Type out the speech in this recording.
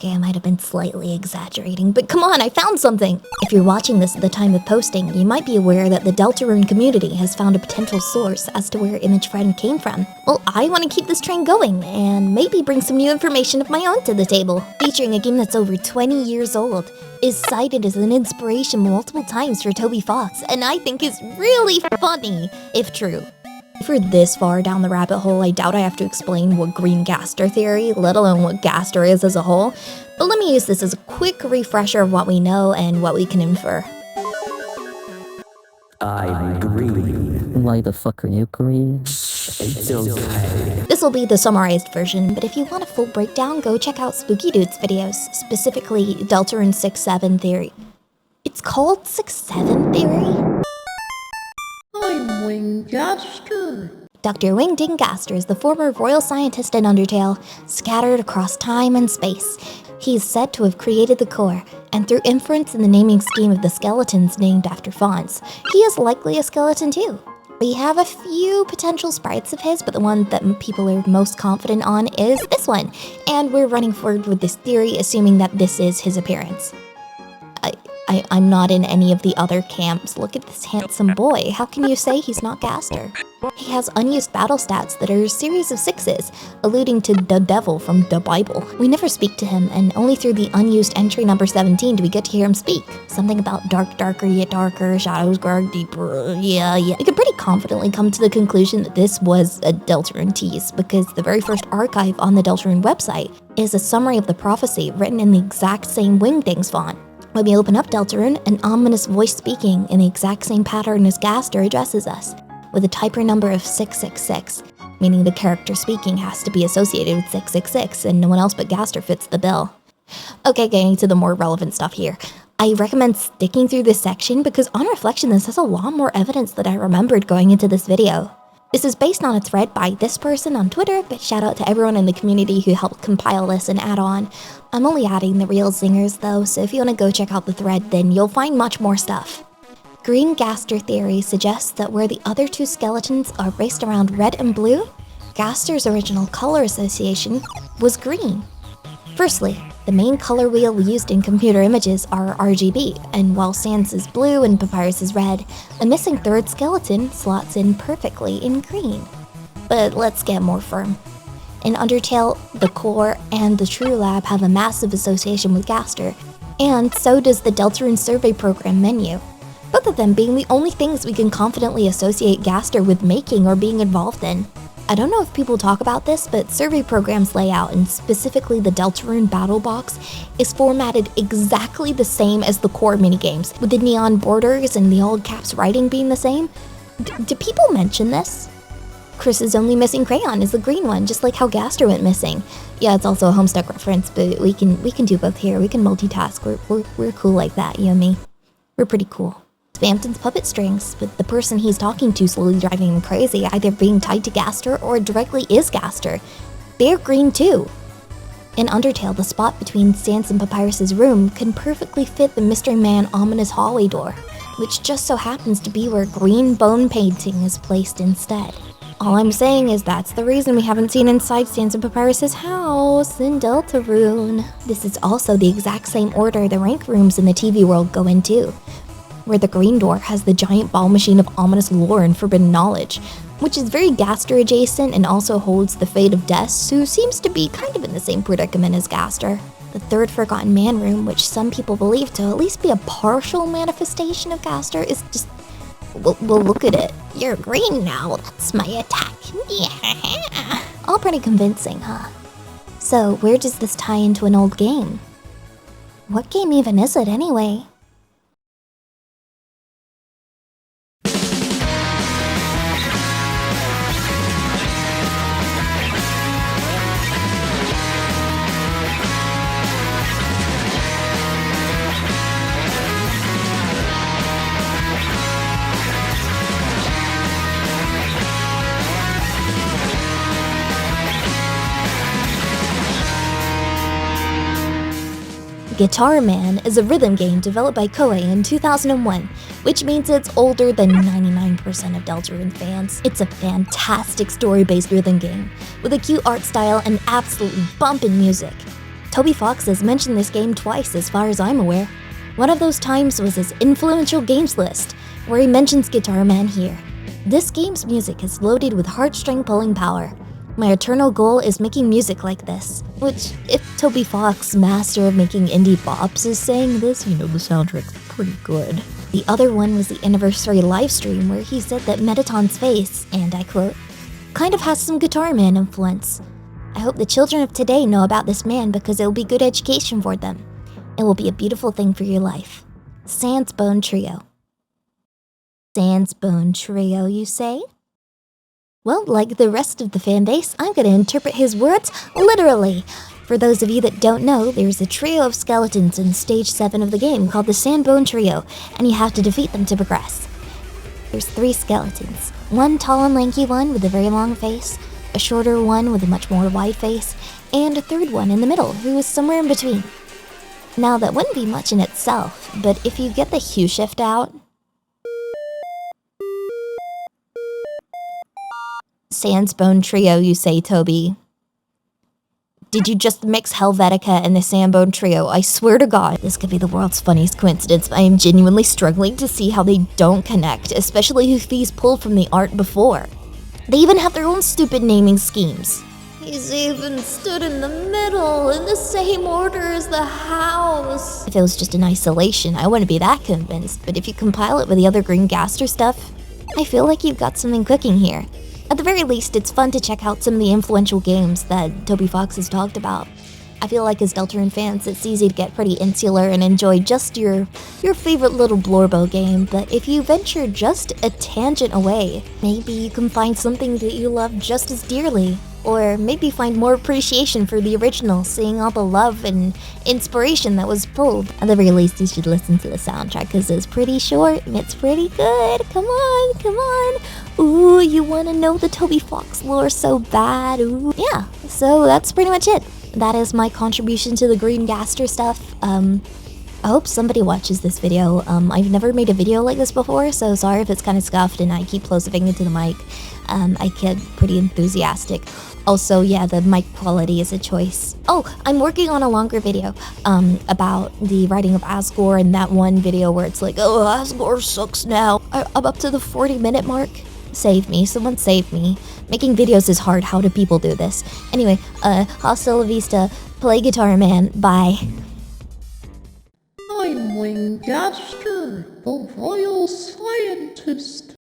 Okay, I might have been slightly exaggerating, but come on, I found something! If you're watching this at the time of posting, you might be aware that the Deltarune community has found a potential source as to where Image Friend came from. Well, I want to keep this train going, and maybe bring some new information of my own to the table. Featuring a game that's over 20 years old, is cited as an inspiration multiple times for Toby Fox, and I think is really funny, if true. If we're this far down the rabbit hole, I doubt I have to explain what Green Gaster theory, let alone what Gaster is as a whole, but let me use this as a quick refresher of what we know and what we can infer. I'm green. Why the fuck are you green? It's okay. This will be the summarized version, but if you want a full breakdown, go check out Spooky Dude's videos, specifically Deltarune 6-7 theory. It's called 6-7 theory? I'm Wing Gaster. Dr. Wingding Gaster is the former royal scientist in Undertale, scattered across time and space. He is said to have created the core, and through inference in the naming scheme of the skeletons named after fawns, he is likely a skeleton too. We have a few potential sprites of his, but the one that people are most confident on is this one, and we're running forward with this theory assuming that this is his appearance. I'm not in any of the other camps. Look at this handsome boy. How can you say he's not Gaster? He has unused battle stats that are a series of 6s, alluding to the devil from the Bible. We never speak to him, and only through the unused entry number 17 do we get to hear him speak. Something about darker yet darker, shadows grow deeper, yeah. We could pretty confidently come to the conclusion that this was a Deltarune tease, because the very first archive on the Deltarune website is a summary of the prophecy written in the exact same Wingdings font. When we open up Deltarune, an ominous voice speaking in the exact same pattern as Gaster addresses us, with a typer number of 666, meaning the character speaking has to be associated with 666, and no one else but Gaster fits the bill. Okay, getting to the more relevant stuff here. I recommend sticking through this section because on reflection this has a lot more evidence than I remembered going into this video. This is based on a thread by this person on Twitter, but shout out to everyone in the community who helped compile this and add on. I'm only adding the real zingers though, so if you want to go check out the thread, then you'll find much more stuff. Green Gaster theory suggests that where the other two skeletons are based around red and blue, Gaster's original color association was green. Firstly, the main color wheel we used in computer images are RGB, and while Sans is blue and Papyrus is red, a missing third skeleton slots in perfectly in green. But let's get more firm. In Undertale, the core and the True Lab have a massive association with Gaster, and so does the Deltarune survey program menu, both of them being the only things we can confidently associate Gaster with making or being involved in. I don't know if people talk about this, but survey programs layout, and specifically the Deltarune battle box, is formatted exactly the same as the core minigames, with the neon borders and the all caps writing being the same. Do people mention this? Chris's only missing crayon is the green one, just like how Gaster went missing. Yeah, it's also a Homestuck reference, but we can do both here. We can multitask. We're cool like that, you and me. We're pretty cool. Spamton's puppet strings, with the person he's talking to slowly driving him crazy, either being tied to Gaster or directly is Gaster. They're green too. In Undertale, the spot between Sans and Papyrus's room can perfectly fit the Mystery Man ominous hallway door, which just so happens to be where green bone painting is placed instead. All I'm saying is that's the reason we haven't seen inside Sans and Papyrus's house in Deltarune. This is also the exact same order the rank rooms in the TV world go into, where the green door has the giant ball machine of ominous lore and forbidden knowledge, which is very Gaster adjacent and also holds the fate of Des, who seems to be kind of in the same predicament as Gaster. The third Forgotten Man room, which some people believe to at least be a partial manifestation of Gaster, is just... Well, look at it. You're green now, that's my attack. Yeah. All pretty convincing, huh? So, where does this tie into an old game? What game even is it anyway? Guitar Man is a rhythm game developed by Koei in 2001, which means it's older than 99% of Deltarune fans. It's a fantastic story-based rhythm game, with a cute art style and absolutely bumpin' music. Toby Fox has mentioned this game twice as far as I'm aware. One of those times was his influential games list, where he mentions Guitar Man here. This game's music is loaded with heartstring pulling power. My eternal goal is making music like this, which, if Toby Fox, master of making indie bops, is saying this, you know the soundtrack's pretty good. The other one was the anniversary livestream where he said that Mettaton's face, and I quote, kind of has some Guitar Man influence. I hope the children of today know about this man because it will be good education for them. It will be a beautiful thing for your life. Sandsbone Trio. Sandsbone Trio, you say? Well, like the rest of the fanbase, I'm gonna interpret his words literally. For those of you that don't know, there's a trio of skeletons in Stage 7 of the game called the Sandbone Trio, and you have to defeat them to progress. There's 3 skeletons. One tall and lanky one with a very long face, a shorter one with a much more wide face, and a third one in the middle who is somewhere in between. Now, that wouldn't be much in itself, but if you get the hue shift out, Sandsbone Trio, you say, Toby. Did you just mix Helvetica and the Sandbone Trio? I swear to God, this could be the world's funniest coincidence. I am genuinely struggling to see how they don't connect, especially if he's pulled from the art before. They even have their own stupid naming schemes. He's even stood in the middle, in the same order as the house. If it was just in isolation, I wouldn't be that convinced, but if you compile it with the other Green Gaster stuff, I feel like you've got something cooking here. At the very least, it's fun to check out some of the influential games that Toby Fox has talked about. I feel like as Deltarune fans, it's easy to get pretty insular and enjoy just your favorite little Blorbo game, but if you venture just a tangent away, maybe you can find something that you love just as dearly. Or maybe find more appreciation for the original, seeing all the love and inspiration that was pulled. At the very least, you should listen to the soundtrack, because it's pretty short and it's pretty good. Come on, come on. Ooh, you want to know the Toby Fox lore so bad. Ooh. Yeah, so that's pretty much it. That is my contribution to the Green Gaster stuff. I hope somebody watches this video. I've never made a video like this before, so sorry if it's kind of scuffed and I keep close-fingering into the mic. I get pretty enthusiastic. Also, yeah, the mic quality is a choice. Oh, I'm working on a longer video about the writing of Asgore, and that one video where it's like, oh, Asgore sucks now. I'm up to the 40-minute mark. Save me, someone save me. Making videos is hard, how do people do this? Anyway, hasta la vista, play Guitar Man, bye. I'm Gaster, the Royal Scientist.